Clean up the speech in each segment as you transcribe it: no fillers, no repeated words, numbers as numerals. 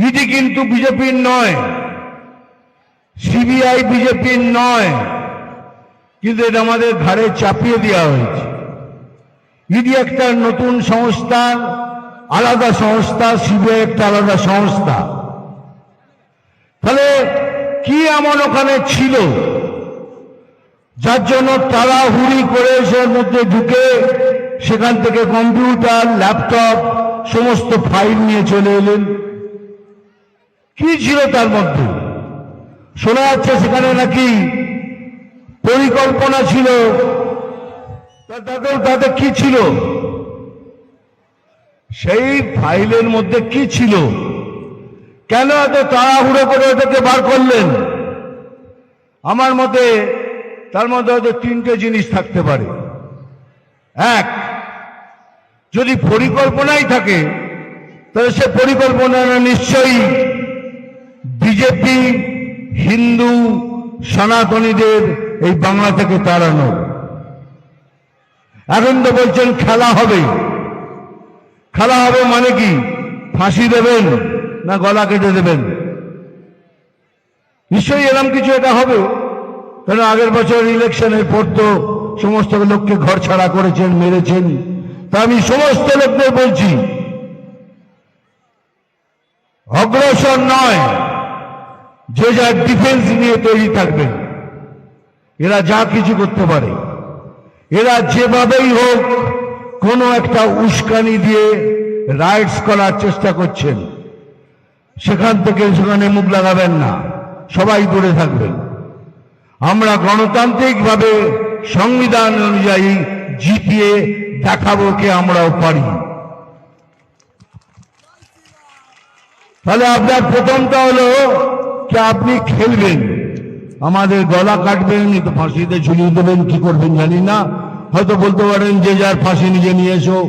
ED কিন্তু বিজেপির নয়, সিবিআই বিজেপির নয়, কিন্তু এটা আমাদের ঘাড়ে চাপিয়ে দেওয়া হয়েছে। ইডি একটা নতুন সংস্থা, আলাদা সংস্থা, সিবিআই একটা আলাদা সংস্থা। তাহলে কি এমন ওখানে ছিল যার জন্য তাড়াহুড়ি করে সের মধ্যে ঢুকে সেখান থেকে কম্পিউটার, ল্যাপটপ, সমস্ত ফাইল নিয়ে চলে এলেন? কি ছিল তার মধ্যে? শোনা যাচ্ছে সেখানে নাকি পরিকল্পনা ছিল। তাদের কি ছিল? সেই ফাইলের মধ্যে কি ছিল? কেন এত তাড়াহুড়ো করে ওদেরকে বার করলেন? আমার মতে তার মধ্যে হয়তো তিনটে জিনিস থাকতে পারে। এক, যদি পরিকল্পনাই থাকে তাহলে সে পরিকল্পনা নিশ্চয়ই বিজেপি, হিন্দু, সনাতনীদের এই বাংলা থেকে তাড়ানো। এখন তো বলছেন খেলা হবে। খেলা হবে মানে কি? ফাঁসি দেবেন না গলা কেটে দেবেন? নিশ্চয়ই এরকম কিছু এটা হবে। কারণ আগের বছর ইলেকশনের পর তো সমস্ত লোককে ঘর ছাড়া করেছেন, মেরেছেন। তা আমি সমস্ত লোকদের বলছি, অগ্রসর নয়, যে যার ডিফেন্স নিয়ে তৈরি থাকবেন। এরা যা কিছু করতে পারে, এরা যেভাবেই হোক কোনো একটা উস্কানি দিয়ে রাইটস করার চেষ্টা করছেন। সেখান থেকে সেখানে মুখ লাগাবেন না, সবাই দূরে থাকবেন। আমরা গণতান্ত্রিকভাবে সংবিধান অনুযায়ী জিতিয়ে দেখাবো কে আমরাও পারি। তাহলে আপনার প্রথমটা হলো যে আপনি খেলবেন, আমাদের গলা কাটবেন, তো ফাঁসিতে ঝুলিয়ে দেবেন, কি করবেন জানি না। হয়তো বলতে পারেন যে যার ফাঁসি নিজে নিয়ে এসো,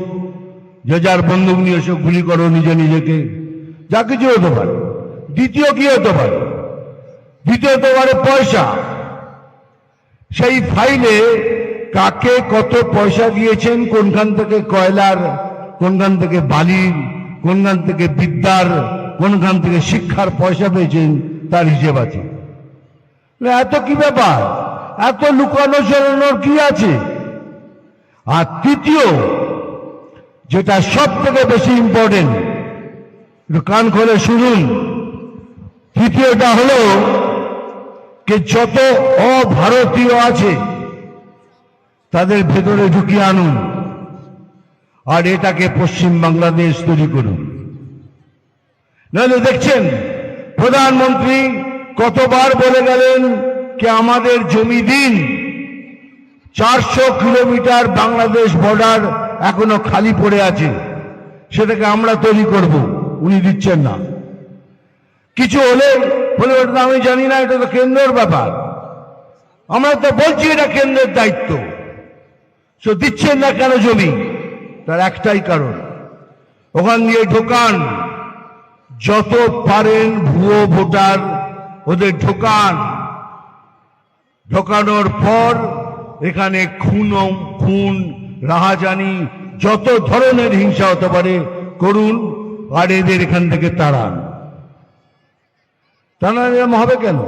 যে যার বন্দুক নিয়ে এসো, গুলি করো নিজে নিজেকে, যা কিছু হতে পারে। দ্বিতীয় কি হতে পারে? দ্বিতীয় হতে পারে পয়সা। সেই ফাইলে কাকে কত পয়সা দিয়েছেন, কোনখান থেকে কয়লার, কোনখান থেকে বালির, কোনখান থেকে বিদ্যার, কোনখান থেকে শিক্ষার পয়সা পেয়েছেন, তার হিসেব আছে। এত কি ব্যাপার? এত লুকানো চলানোর কি আছে? আর তৃতীয়, যেটা সব থেকে বেশি ইম্পর্টেন্ট, কান খুলে শুনুন। তৃতীয়টা হলো যে যত অভারতীয় আছে তাদের ভেতরে ঢুকিয়ে আনুন, আর এটাকে পশ্চিম বাংলাদেশ তৈরি করুন। নাহলে দেখছেন প্রধানমন্ত্রী কতবার বলে গেলেন যে আমাদের জমি দিন, 400 কিলোমিটার বাংলাদেশ বর্ডার এখনো খালি পড়ে আছে, সেটাকে আমরা তৈরি করব। উনি দিচ্ছেন না। কিছু হলে বলে ওটা আমি জানি না, এটা তো কেন্দ্রের ব্যাপার। আমরা তো বলছি এটা কেন্দ্রের দায়িত্ব। সে দিচ্ছেন না কেন জমি? তার একটাই কারণ, ওখান দিয়ে ঢোকান, যত পারেন ভুয়ো ভোটার ওদের ঢোকান। ঢোকানোর পর এখানে খুন, রাহাজানি, যত ধরনের হিংসা হতে পারে করুন, আর এদের এখান থেকে তাড়ান। তা না এরকম হবে কেন?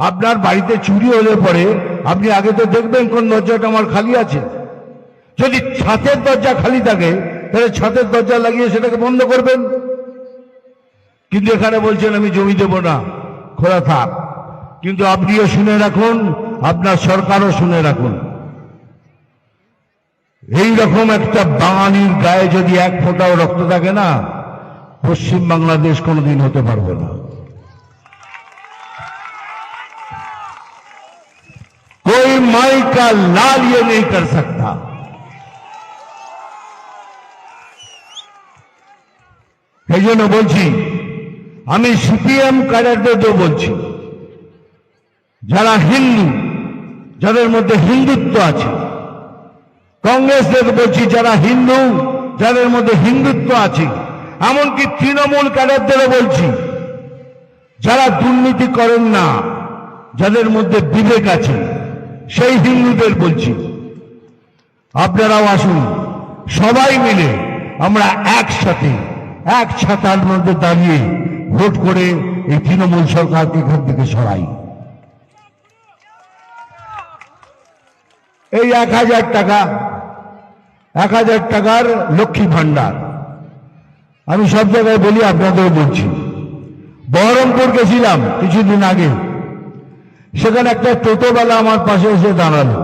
আপনার বাড়িতে চুরি হলে পরে আপনি আগে তো দেখবেন কোন দরজাটা আমার খালি আছে। যদি ছাদের দরজা খালি থাকে তাহলে ছাদের দরজা লাগিয়ে সেটাকে বন্ধ করবেন। কিন্তু এখানে বলছেন আমি জমি দেব না, খোলা থাক। কিন্তু আপনিও শুনে রাখুন, আপনার সরকারও শুনে রাখুন, এইরকম একটা বাঙালির গায়ে যদি এক ফোঁটাও রক্ত থাকে না, পশ্চিম বাংলাদেশ কোনোদিন হতে পারবে না। कोई माई का लाल ये नहीं कर सकता। এই জন্য বলছি, আমি সিপিএম ক্যাডারদেরও বলছি, যারা হিন্দু, যাদের মধ্যে হিন্দুত্ব আছে, কংগ্রেসদের বলছি যারা হিন্দু, যাদের মধ্যে হিন্দুত্ব আছে, এমনকি তৃণমূল ক্যাডারদেরও বলছি যারা দুর্নীতি করেন না, যাদের মধ্যে বিবেক আছে, সেই হিন্দুদের বলছি আপনারাও আসুন, সবাই মিলে আমরা একসাথে এক ছাতার মধ্যে দাঁড়িয়ে ভোট করে এই তৃণমূল সরকারকে এখান থেকে সরাই। এই 1000 টাকা, 1000 টাকার লক্ষ্মী ভান্ডার, আমি সব জায়গায় বলি, আপনাদের বলছি। বহরমপুর গেছিলাম কিছুদিন আগে, সেখানে একটা টোটোওয়ালা আমার পাশে এসে দাঁড়ালো।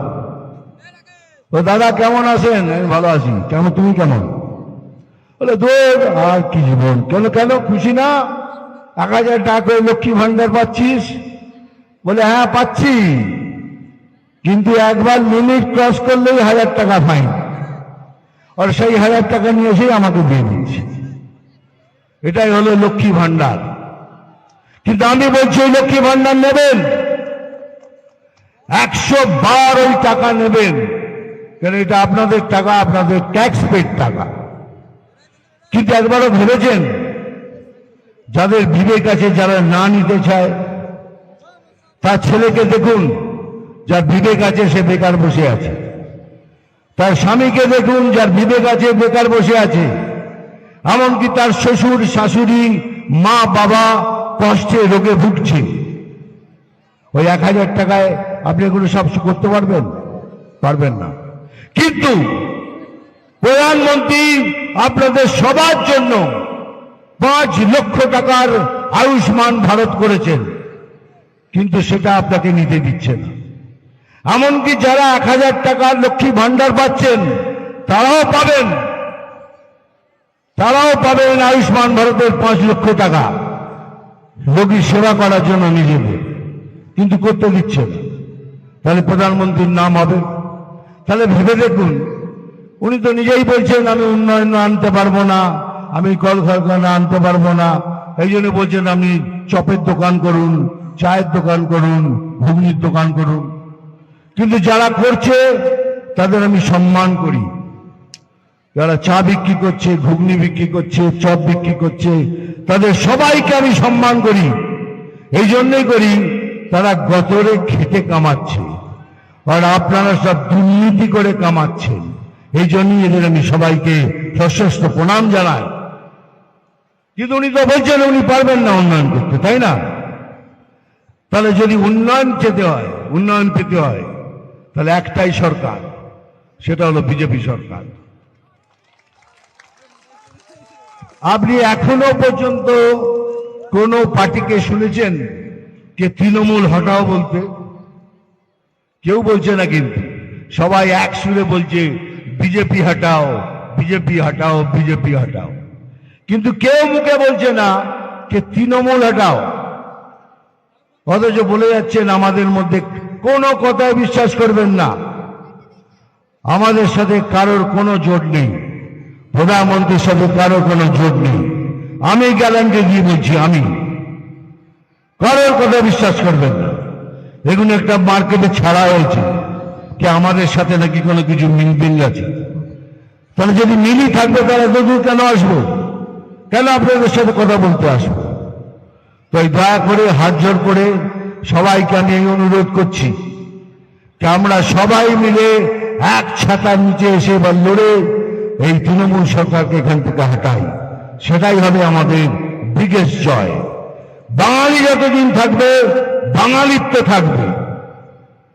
তো দাদা কেমন আছেন? আমি ভালো আছি। কেমন, তুমি কেমন? বলে দূর আর কি জীবন। কেন কেন খুশি না? 1000 টাকা করে লক্ষ্মী ভান্ডার পাচ্ছিস? বলে হ্যাঁ পাচ্ছি, কিন্তু একবার লিমিট ক্রস করলেই 1000 টাকা ফাইন, আর সেই 1000 টাকা নিয়ে এসেই আমাকে দিয়ে দিচ্ছে। এটাই হলো লক্ষ্মী ভান্ডার। কিন্তু আমি বলছি ওই লক্ষ্মী ভান্ডার নেবেন, 100 বার ওই টাকা নেবেন, কারণ এটা আপনাদের টাকা, আপনাদের ট্যাক্স পেড টাকা। কিন্তু একবারও ভেবেছেন, যাদের বিবেক আছে, যারা না নিতে চায়, তার ছেলেকে দেখুন, যার বিবেক আছে সে বেকার বসে আছে। তার স্বামীকে দেখুন, যার বিবেক আছে বেকার বসে আছে। এমনকি তার শ্বশুর শাশুড়ি মা বাবা কষ্টে রোগে ভুগছে। ওই 1000 টাকায় আপনি এগুলো সব করতে পারবেন? পারবেন না। কিন্তু প্রধানমন্ত্রী আপনাদের সবার জন্য 5 লক্ষ টাকার আয়ুষ্মান ভারত করেছেন, কিন্তু সেটা আপনাকে নিতে দিচ্ছে না। এমনকি যারা 1000 টাকার লক্ষ্মী ভান্ডার পাচ্ছেন, তারাও পাবেন আয়ুষ্মান ভারতের 5 লক্ষ টাকা রোগী সেবা করার জন্য নিজেদের, কিন্তু করতে দিচ্ছে না। তাহলে প্রধানমন্ত্রীর নাম হবে? তাহলে ভেবে দেখুন, উনি তো নিজেই বলছেন আমি উন্নয়ন আনতে পারবো না, আমি কলকারখানা আনতে পারবো না, এই জন্য বলছেন আপনি চপের দোকান করুন, চায়ের দোকান করুন, ঘুগনির দোকান করুন। কিন্তু যারা করছে তাদের আমি সম্মান করি। যারা চা বিক্রি করছে, ঘুগনি বিক্রি করছে, চপ বিক্রি করছে, তাদের সবাইকে আমি সম্মান করি। এই জন্যই করি, তারা গতরে খেটে কামাচ্ছে, আর আপনারা সব দুর্নীতি করে কামাচ্ছেন। এই জন্যই এদের আমি সবাইকে সশ্রদ্ধ প্রণাম জানাই। কিন্তু উনি তো বলছেন উনি পারবেন না উন্নয়ন করতে, তাই না? তাহলে যদি উন্নয়ন পেতে হয়, তাহলে একটাই সরকার, সেটা হলো বিজেপি সরকার। আপনি এখনো পর্যন্ত কোন পার্টিকে শুনেছেন যে তৃণমূল হটাও বলতে? কেউ বলছে না, কিন্তু সবাই এক সুরে বলছে বিজেপি হটাও, বিজেপি হটাও, বিজেপি হটাও। কিন্তু কেউ মুখে বলছে না যে তৃণমূল হটাও। অথচ বলে যাচ্ছেন আমাদের মধ্যে কোনো কথায় বিশ্বাস করবেন না, আমাদের সাথে কারোর কোনো জোট নেই, প্রধানমন্ত্রীর সাথে কারোর কোনো জোট নেই। আমি গ্যারান্টি দিয়ে বলছি, আমি কারোর কথা বিশ্বাস করবেন না। এগুলো একটা মার্কেটে ছাড়া হয়েছে যে আমাদের সাথে নাকি কোনো কিছু মিল আছে। তাহলে যদি মিলই থাকবে তাহলে দূর কেন আসবো? কেন আপনাদের সাথে কথা বলতে আসবো? তো দয়া করে হাত জোর করে সবাইকে আমি এই অনুরোধ করছি যে আমরা সবাই মিলে এক ছাতার নিচে এসে বা লড়ে এই তৃণমূল সরকারকে এখান থেকে হটাই। সেটাই হবে আমাদের বিগেস্ট জয়। বাঙালি যতদিন থাকবে বাঙালিত্ব থাকবে,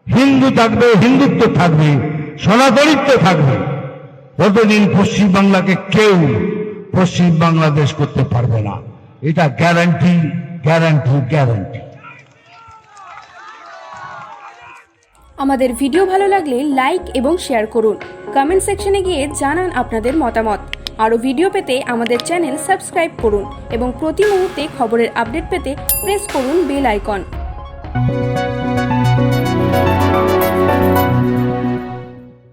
হিন্দু থাকবে হিন্দুত্ব থাকবে, সনাতনিত্ব থাকবে, ততদিন পশ্চিম বাংলাকে কেউ পশ্চিম বাংলাদেশ করতে পারবে না। এটা গ্যারান্টি, গ্যারান্টি, গ্যারান্টি। আমাদের ভিডিও ভালো লাগলে লাইক এবং শেয়ার করুন। কমেন্ট সেকশনে গিয়ে জানান আপনাদের মতামত। আরও ভিডিও পেতে আমাদের চ্যানেল সাবস্ক্রাইব করুন এবং প্রতি মুহূর্তে খবরের আপডেট পেতে প্রেস করুন বেল আইকন।